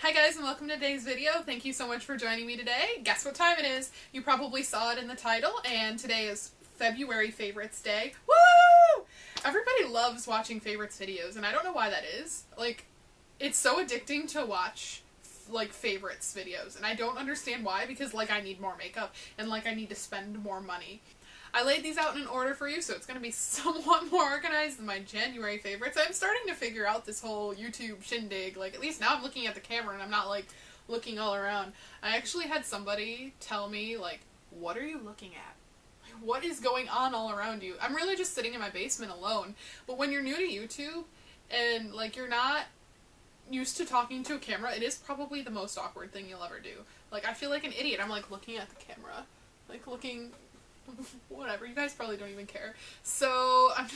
Hi guys and welcome to today's video. Thank you so much for joining me today. Guess what time it is? You probably saw it in the title, and today is February Favorites Day. Woo! Everybody loves watching favorites videos, and I don't know why that is. Like, it's so addicting to watch like favorites videos, and I don't understand why, because like I need more makeup and like I need to spend more money. I laid these out in an order for you, so it's going to be somewhat more organized than my January favorites. I'm starting to figure out this whole YouTube shindig. Like, at least now I'm looking at the camera and I'm not, like, looking all around. I actually had somebody tell me, like, what are you looking at? Like, what is going on all around you? I'm really just sitting in my basement alone. But when you're new to YouTube and, like, you're not used to talking to a camera, it is probably the most awkward thing you'll ever do. Like, I feel like an idiot. I'm, like, looking at the camera. Like, looking... whatever, you guys probably don't even care. So I'm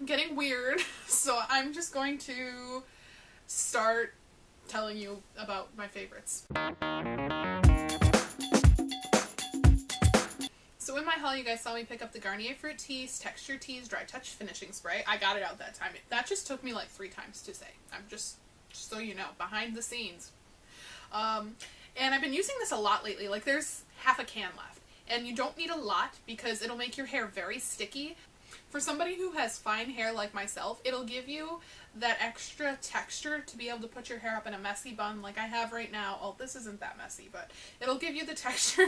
getting weird, so I'm just going to start telling you about my favorites. So in my haul, you guys saw me pick up the Garnier Frutis Tease Dry Touch Finishing Spray. I got it out that time. That just took me like 3 times to say. I'm just so you know, behind the scenes. And I've been using this a lot lately. Like, there's half a can left. And you don't need a lot because it'll make your hair very sticky. For somebody who has fine hair like myself, it'll give you that extra texture to be able to put your hair up in a messy bun like I have right now. Oh, this isn't that messy, but it'll give you the texture.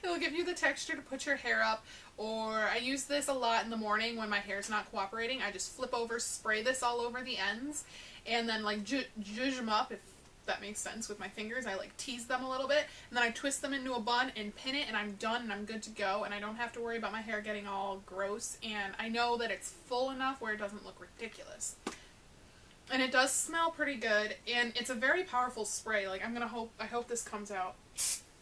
It'll give you the texture to put your hair up. Or I use this a lot in the morning when my hair's not cooperating. I just flip over, spray this all over the ends, and then like zhuzh them up, if that makes sense, with my fingers. I like tease them a little bit, and then I twist them into a bun and pin it, and I'm done and I'm good to go, and I don't have to worry about my hair getting all gross, and I know that it's full enough where it doesn't look ridiculous. And it does smell pretty good, and it's a very powerful spray. Like, I hope this comes out.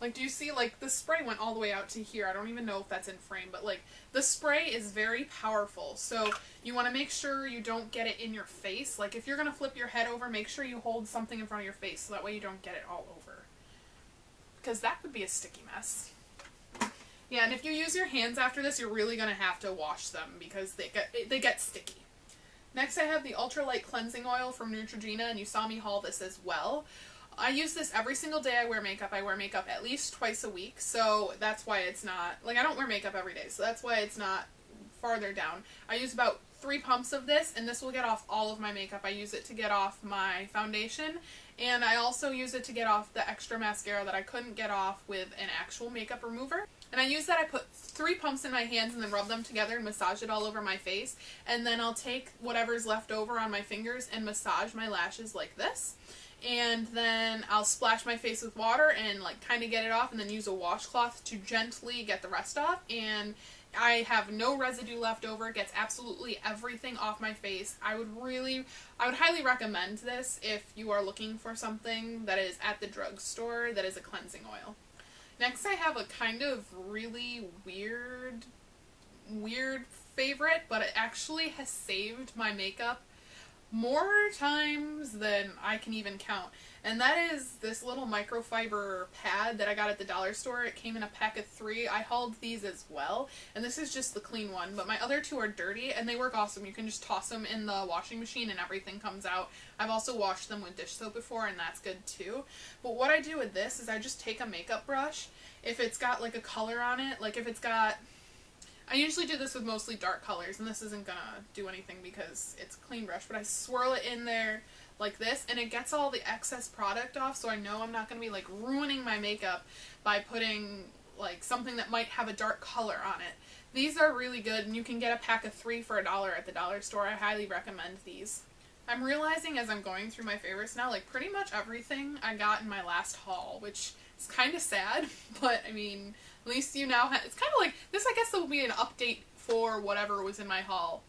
Like, do you see, like, the spray went all the way out to here. I don't even know if that's in frame, but, like, the spray is very powerful. So you want to make sure you don't get it in your face. Like, if you're going to flip your head over, make sure you hold something in front of your face so that way you don't get it all over. Because that would be a sticky mess. Yeah, and if you use your hands after this, you're really going to have to wash them because they get sticky. Next, I have the Ultralight Cleansing Oil from Neutrogena, and you saw me haul this as well. I use this every single day I wear makeup. I wear makeup at least twice a week, so that's why it's not, like, I don't wear makeup every day, so that's why it's not farther down. I use about 3 pumps of this, and this will get off all of my makeup. I use it to get off my foundation, and I also use it to get off the extra mascara that I couldn't get off with an actual makeup remover. And I use that, I put 3 pumps in my hands and then rub them together and massage it all over my face, and then I'll take whatever's left over on my fingers and massage my lashes like this. And then I'll splash my face with water and like kind of get it off, and then use a washcloth to gently get the rest off, and I have no residue left over. It gets absolutely everything off my face. I would highly recommend this if you are looking for something that is at the drugstore that is a cleansing oil. Next, I have a kind of really weird favorite, but it actually has saved my makeup more times than I can even count, and that is this little microfiber pad that I got at the dollar store. It came in a pack of 3. I hauled these as well, and this is just the clean one, but my other 2 are dirty, and they work awesome. You can just toss them in the washing machine and everything comes out. I've also washed them with dish soap before, and that's good too. But what I do with this is I just take a makeup brush, if it's got like a color on it, like if it's got, I usually do this with mostly dark colors, and this isn't gonna do anything because it's a clean brush, but I swirl it in there like this, and it gets all the excess product off, so I know I'm not gonna be like ruining my makeup by putting like something that might have a dark color on it. These are really good, and you can get a pack of 3 for $1 at the dollar store. I highly recommend these. I'm realizing as I'm going through my favorites now, like pretty much everything I got in my last haul, which is kind of sad, but I mean, at least you now have, it's kind of like, this I guess will be an update for whatever was in my haul.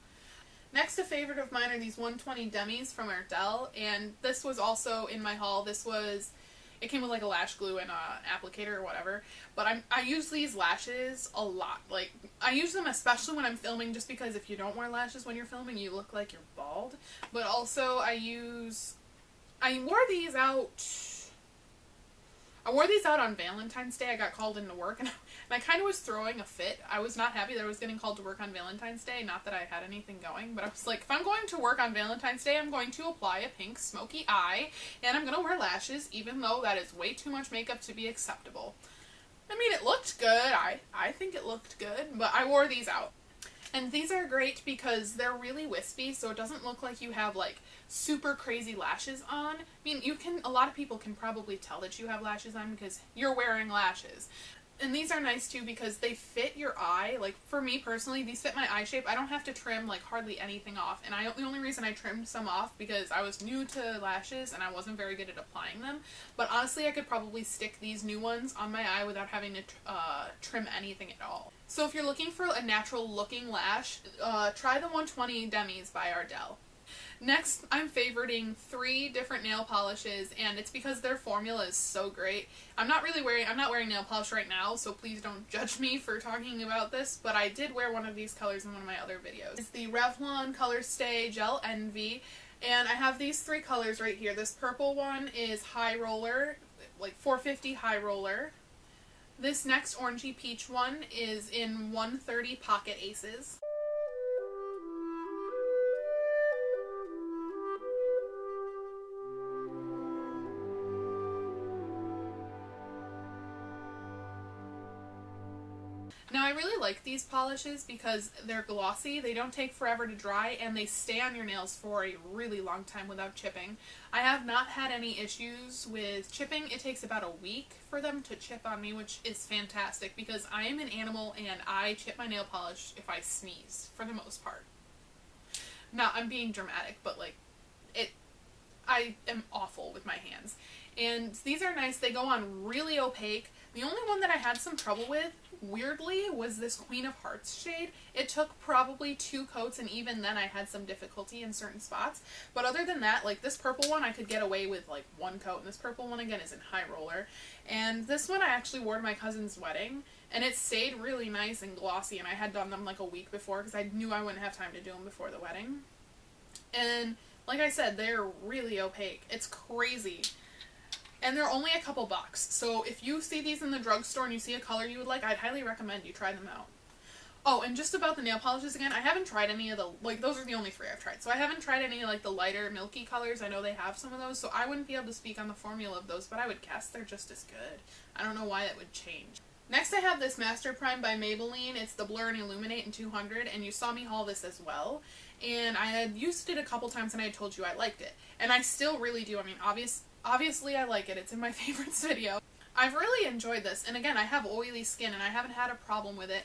Next, a favorite of mine are these 120 Demis from Ardel, and this was also in my haul. It came with like a lash glue and a applicator or whatever, but I use these lashes a lot. Like, I use them especially when I'm filming, just because if you don't wear lashes when you're filming, you look like you're bald. But also I wore these out, I wore these out on Valentine's Day. I got called into work, and I kind of was throwing a fit. I was not happy that I was getting called to work on Valentine's Day. Not that I had anything going, but I was like, if I'm going to work on Valentine's Day, I'm going to apply a pink smoky eye, and I'm going to wear lashes, even though that is way too much makeup to be acceptable. I mean, it looked good. I think it looked good, but I wore these out. And these are great because they're really wispy, so it doesn't look like you have like super crazy lashes on. I mean, a lot of people can probably tell that you have lashes on because you're wearing lashes. And these are nice too because they fit your eye. Like for me personally, these fit my eye shape. I don't have to trim like hardly anything off. And the only reason I trimmed some off because I was new to lashes and I wasn't very good at applying them. But honestly, I could probably stick these new ones on my eye without having to trim anything at all. So if you're looking for a natural looking lash, try the 120 Demis by Ardel. Next, I'm favoriting 3 different nail polishes, and it's because their formula is so great. I'm not wearing nail polish right now, so please don't judge me for talking about this, but I did wear one of these colors in one of my other videos. It's the Revlon Color Stay Gel Envy, and I have these 3 colors right here. This purple one is High Roller, like 450 High Roller. This next orangey peach one is in 130 Pocket Aces. Now I really like these polishes because they're glossy, they don't take forever to dry, and they stay on your nails for a really long time without chipping. I have not had any issues with chipping. It takes about a week for them to chip on me, which is fantastic because I am an animal and I chip my nail polish if I sneeze, for the most part. Now, I'm being dramatic, but like, I am awful with my hands. And these are nice. They go on really opaque. The only one that I had some trouble with, weirdly, was this Queen of Hearts shade. It took probably 2 coats, and even then I had some difficulty in certain spots. But other than that, like this purple one I could get away with like 1 coat, and this purple one again is in High Roller. And this one I actually wore to my cousin's wedding, and it stayed really nice and glossy, and I had done them like a week before because I knew I wouldn't have time to do them before the wedding. And like I said, they're really opaque. It's crazy. And they're only a couple bucks. So if you see these in the drugstore and you see a color you would like, I'd highly recommend you try them out. Oh, and just about the nail polishes again, I haven't tried any of the, like, those are the only 3 I've tried. So I haven't tried any, like, the lighter, milky colors. I know they have some of those, so I wouldn't be able to speak on the formula of those, but I would guess they're just as good. I don't know why it would change. Next I have this Master Prime by Maybelline. It's the Blur and Illuminate in 200, and you saw me haul this as well. And I had used it a couple times and I had told you I liked it. And I still really do. I mean, obviously I like it. It's in my favorites video. I've really enjoyed this. And again, I have oily skin and I haven't had a problem with it.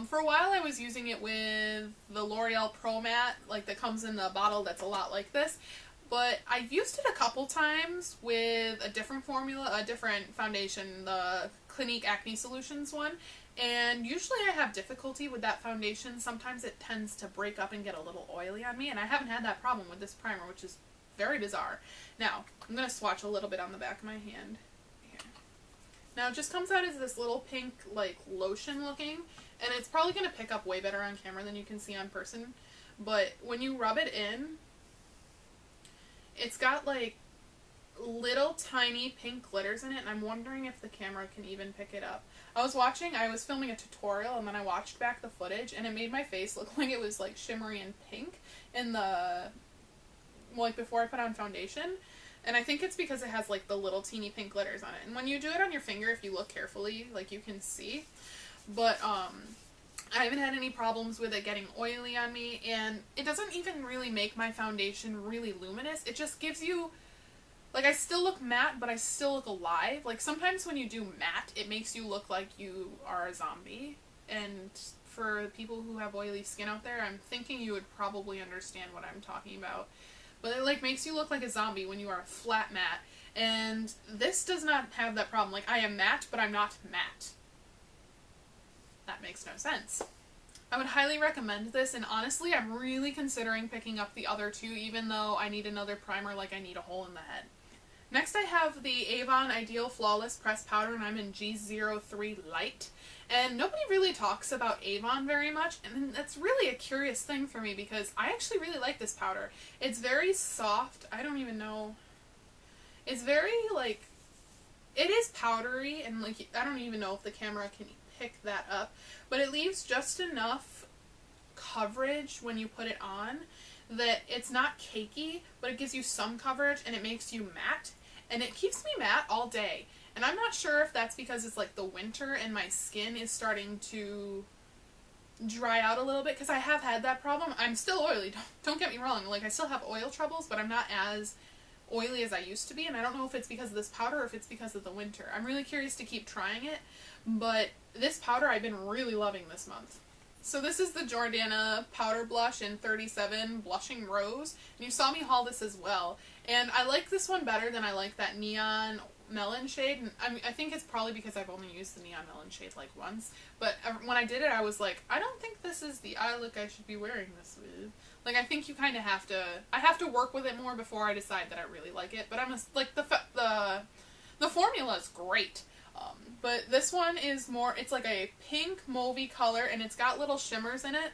For a while I was using it with the L'Oreal Pro Matte, like that comes in the bottle that's a lot like this. But I've used it a couple times with a different formula, a different foundation, the Clinique Acne Solutions one. And usually I have difficulty with that foundation. Sometimes it tends to break up and get a little oily on me, and I haven't had that problem with this primer, which is very bizarre. Now, I'm going to swatch a little bit on the back of my hand. Here. Now, it just comes out as this little pink, like, lotion looking, and it's probably going to pick up way better on camera than you can see on person. But when you rub it in, it's got, like, little tiny pink glitters in it, and I'm wondering if the camera can even pick it up. I was filming a tutorial, and then I watched back the footage, and it made my face look like it was like shimmery and pink in the, like before I put on foundation. And I think it's because it has like the little teeny pink glitters on it. And when you do it on your finger, if you look carefully, like you can see. But I haven't had any problems with it getting oily on me, and it doesn't even really make my foundation really luminous. It just gives you, like, I still look matte, but I still look alive. Like, sometimes when you do matte, it makes you look like you are a zombie. And for people who have oily skin out there, I'm thinking you would probably understand what I'm talking about. But it, like, makes you look like a zombie when you are flat matte. And this does not have that problem. Like, I am matte, but I'm not matte. That makes no sense. I would highly recommend this, and honestly, I'm really considering picking up the other 2, even though I need another primer like I need a hole in the head. Next I have the Avon Ideal Flawless Pressed Powder, and I'm in G03 Light. And nobody really talks about Avon very much, and that's really a curious thing for me because I actually really like this powder. It's very soft. I don't even know. It's very, like, it is powdery, and like, I don't even know if the camera can pick that up, but it leaves just enough coverage when you put it on that it's not cakey, but it gives you some coverage and it makes you matte, and it keeps me matte all day. And I'm not sure if that's because it's like the winter and my skin is starting to dry out a little bit, because I have had that problem. I'm still oily, don't get me wrong, like I still have oil troubles, but I'm not as oily as I used to be, and I don't know if it's because of this powder or if it's because of the winter. I'm really curious to keep trying it, but this powder I've been really loving this month. So this is the Jordana powder blush in 37 Blushing Rose, and you saw me haul this as well, and I like this one better than I like that Neon Melon shade. And I think it's probably because I've only used the Neon Melon shade like once, but when I did it I was like, I don't think this is the eye look I should be wearing this with. Like, I think you kind of have to, I have to work with it more before I decide that I really like it, but like the formula is great. But this one is more, it's like a pink mauvey color, and it's got little shimmers in it.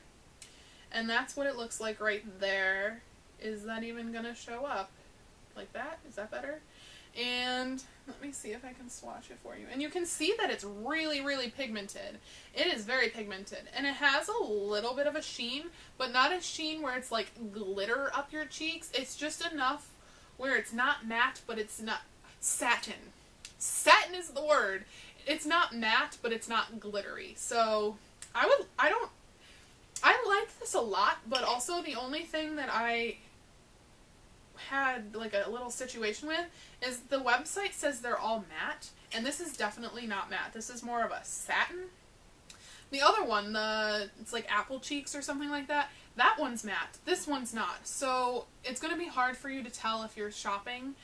And that's what it looks like right there. Is that even going to show up? Like that? Is that better? And let me see if I can swatch it for you. And you can see that it's really, really pigmented. It is very pigmented. And it has a little bit of a sheen, but not a sheen where it's like glitter up your cheeks. It's just enough where it's not matte, but it's not satin. Satin is the word. It's not matte, but it's not glittery. So I like this a lot, but also the only thing that I had like a little situation with is the website says they're all matte, and this is definitely not matte. This is more of a satin. The other one, it's like Apple Cheeks or something like that, that one's matte. This one's not. So it's going to be hard for you to tell if you're shopping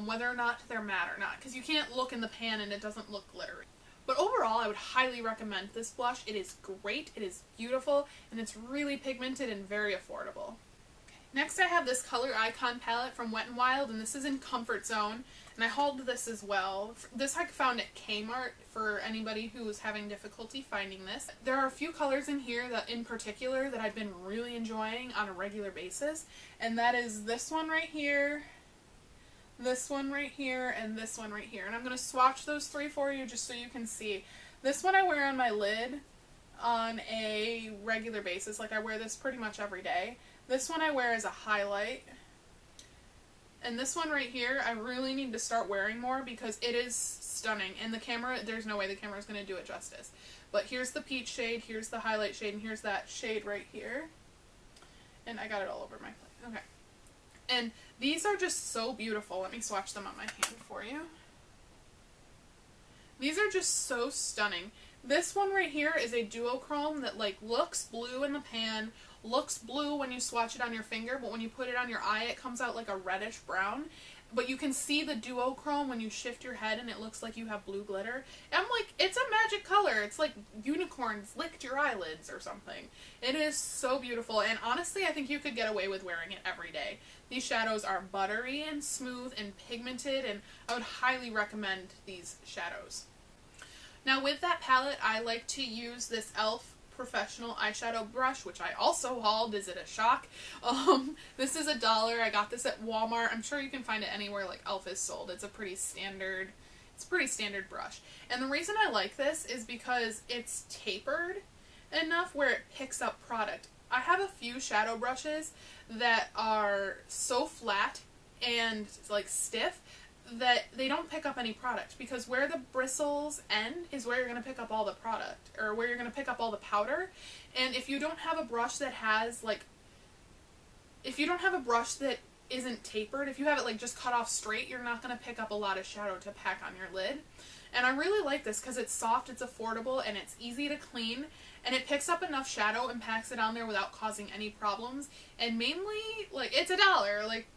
whether or not they're matte or not, because you can't look in the pan and it doesn't look glittery. But overall, I would highly recommend this blush. It is great, it is beautiful, and it's really pigmented and very affordable. Next I have this Color Icon palette from Wet n Wild, and this is in Comfort Zone, and I hauled this as well. This I found at Kmart for anybody who was having difficulty finding this. There are a few colors in here that in particular that I've been really enjoying on a regular basis, and that is this one right here, this one right here, and this one right here. And I'm going to swatch those three for you just so you can see. This one I wear on my lid on a regular basis. Like, I wear this pretty much every day. This one I wear as a highlight. And this one right here, I really need to start wearing more because it is stunning. And the camera, there's no way the camera is going to do it justice. But here's the peach shade, here's the highlight shade, and here's that shade right here. And I got it all over my plate. Okay. And these are just so beautiful. Let me swatch them on my hand for you. These are just so stunning. This one right here is a duochrome that like looks blue in the pan, looks blue when you swatch it on your finger, but when you put it on your eye it comes out like a reddish brown. But you can see the duochrome when you shift your head and it looks like you have blue glitter. And I'm like, it's a magic color. It's like unicorns licked your eyelids or something. It is so beautiful, and honestly I think you could get away with wearing it every day. These shadows are buttery and smooth and pigmented, and I would highly recommend these shadows. Now with that palette I like to use this e.l.f. Professional eyeshadow brush, which I also hauled. Is it a shock? This is $1. I got this at Walmart. I'm sure you can find it anywhere like e.l.f. is sold. It's a pretty standard brush. And the reason I like this is because it's tapered enough where it picks up product. I have a few shadow brushes that are so flat and like stiff that they don't pick up any product, because where the bristles end is where you're going to pick up all the product, or where you're going to pick up all the powder. And if you don't have a brush that has like, if you don't have a brush that isn't tapered, if you have it like just cut off straight, you're not going to pick up a lot of shadow to pack on your lid. And I really like this because it's soft, it's affordable, and it's easy to clean, and it picks up enough shadow and packs it on there without causing any problems. And mainly, like, it's $1. Like,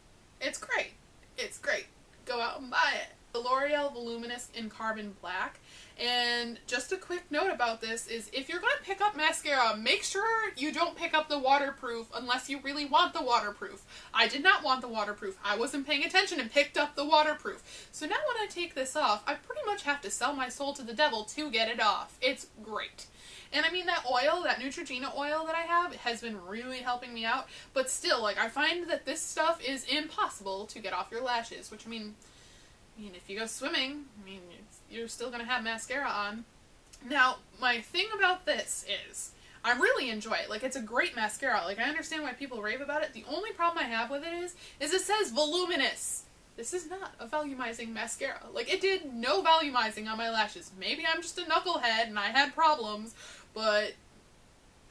it's great. It's great. Go out and buy it. The L'Oreal Voluminous in Carbon Black. And just a quick note about this is, if you're going to pick up mascara, make sure you don't pick up the waterproof unless you really want the waterproof. I did not want the waterproof. I wasn't paying attention and picked up the waterproof. So now when I take this off, I pretty much have to sell my soul to the devil to get it off. It's great. And I mean, that oil, that Neutrogena oil that I have, has been really helping me out. But still, like, I find that this stuff is impossible to get off your lashes, which, I mean, I mean, if you go swimming, I mean, you're still gonna have mascara on. Now, my thing about this is, I really enjoy it. Like, it's a great mascara. Like, I understand why people rave about it. The only problem I have with it is it says Voluminous. This is not a volumizing mascara. Like, it did no volumizing on my lashes. Maybe I'm just a knucklehead and I had problems, but,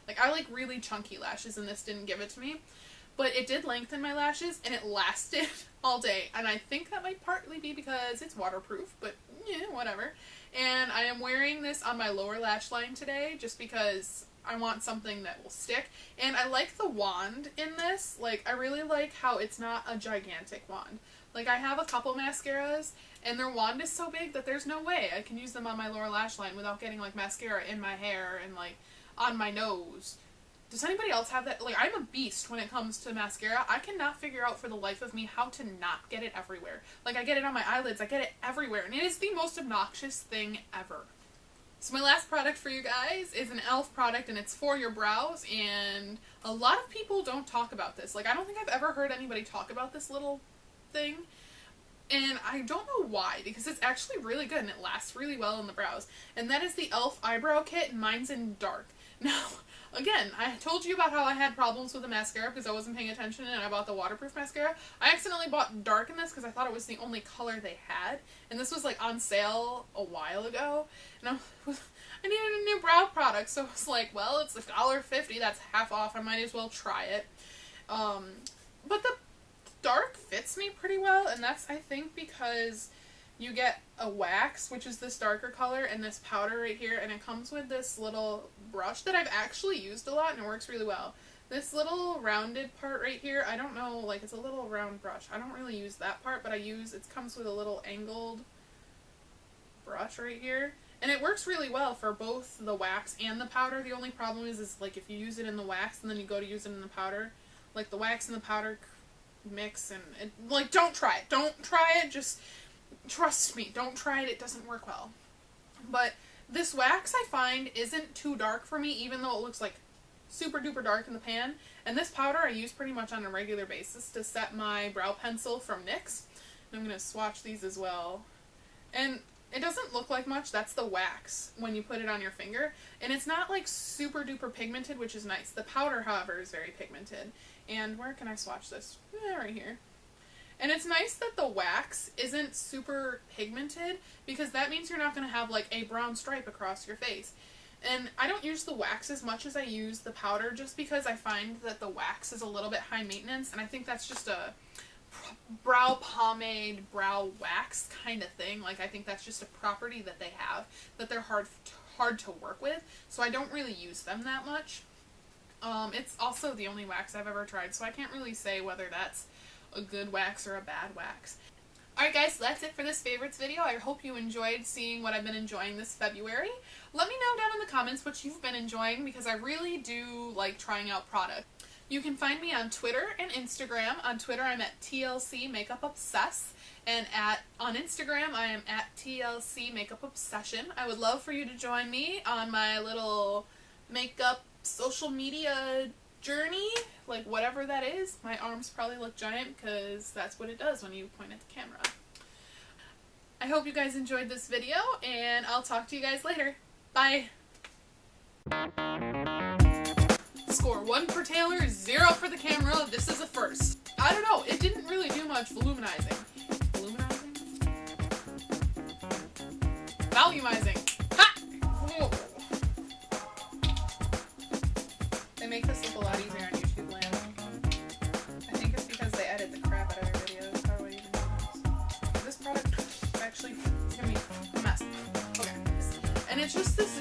like, I like really chunky lashes and this didn't give it to me. But it did lengthen my lashes and it lasted all day. And I think that might partly be because it's waterproof, but yeah, whatever. And I am wearing this on my lower lash line today just because I want something that will stick. And I like the wand in this. Like, I really like how it's not a gigantic wand. Like, I have a couple mascaras, and their wand is so big that there's no way I can use them on my lower lash line without getting, like, mascara in my hair and, like, on my nose. Does anybody else have that? Like, I'm a beast when it comes to mascara. I cannot figure out for the life of me how to not get it everywhere. Like, I get it on my eyelids, I get it everywhere, and it is the most obnoxious thing ever. So my last product for you guys is an e.l.f. product, and it's for your brows, and a lot of people don't talk about this. Like, I don't think I've ever heard anybody talk about this little thing, and I don't know why, because it's actually really good and it lasts really well in the brows, and that is the e.l.f. eyebrow kit, and mine's in dark. Now, again, I told you about how I had problems with the mascara because I wasn't paying attention and I bought the waterproof mascara. I accidentally bought dark in this because I thought it was the only color they had, and this was like on sale a while ago, and I needed a new brow product, so I was like, well, it's $1.50, that's half off, I might as well try it. But the dark fits me pretty well, and that's, I think, because you get a wax, which is this darker color, and this powder right here, and it comes with this little brush that I've actually used a lot, and it works really well. This little rounded part right here, I don't know, like, it's a little round brush. I don't really use that part, but it comes with a little angled brush right here, and it works really well for both the wax and the powder. The only problem is like, if you use it in the wax and then you go to use it in the powder, like, the wax and the powder mix, and like, don't try it, just trust me, don't try it, it doesn't work well. But this wax, I find, isn't too dark for me, even though it looks like super duper dark in the pan. And this powder I use pretty much on a regular basis to set my brow pencil from NYX. And I'm going to swatch these as well. And it doesn't look like much, that's the wax when you put it on your finger. And it's not like super duper pigmented, which is nice. The powder, however, is very pigmented. And where can I swatch this? Yeah, right here. And it's nice that the wax isn't super pigmented, because that means you're not going to have like a brown stripe across your face. And I don't use the wax as much as I use the powder, just because I find that the wax is a little bit high maintenance, and I think that's just a brow pomade, brow wax kind of thing. Like, I think that's just a property that they have, that they're hard to work with, so I don't really use them that much. It's also the only wax I've ever tried, so I can't really say whether that's a good wax or a bad wax. Alright guys, so that's it for this favorites video. I hope you enjoyed seeing what I've been enjoying this February. Let me know down in the comments what you've been enjoying, because I really do like trying out products. You can find me on Twitter and Instagram. On Twitter I'm at TLC Makeup Obsess, and on Instagram I am at TLC Makeup Obsession. I would love for you to join me on my little makeup social media journey, like whatever that is. My arms probably look giant because that's what it does when you point at the camera. I hope you guys enjoyed this video, and I'll talk to you guys later. Bye! Score 1 for Taylor, 0 for the camera. This is a first. I don't know, it didn't really do much volumizing. Volumizing. Ha! Whoa. They make this look a lot easier on YouTube land. I think it's because they edit the crap out of their videos. How do I even do this? This product actually is gonna be a mess. Okay. And it's just this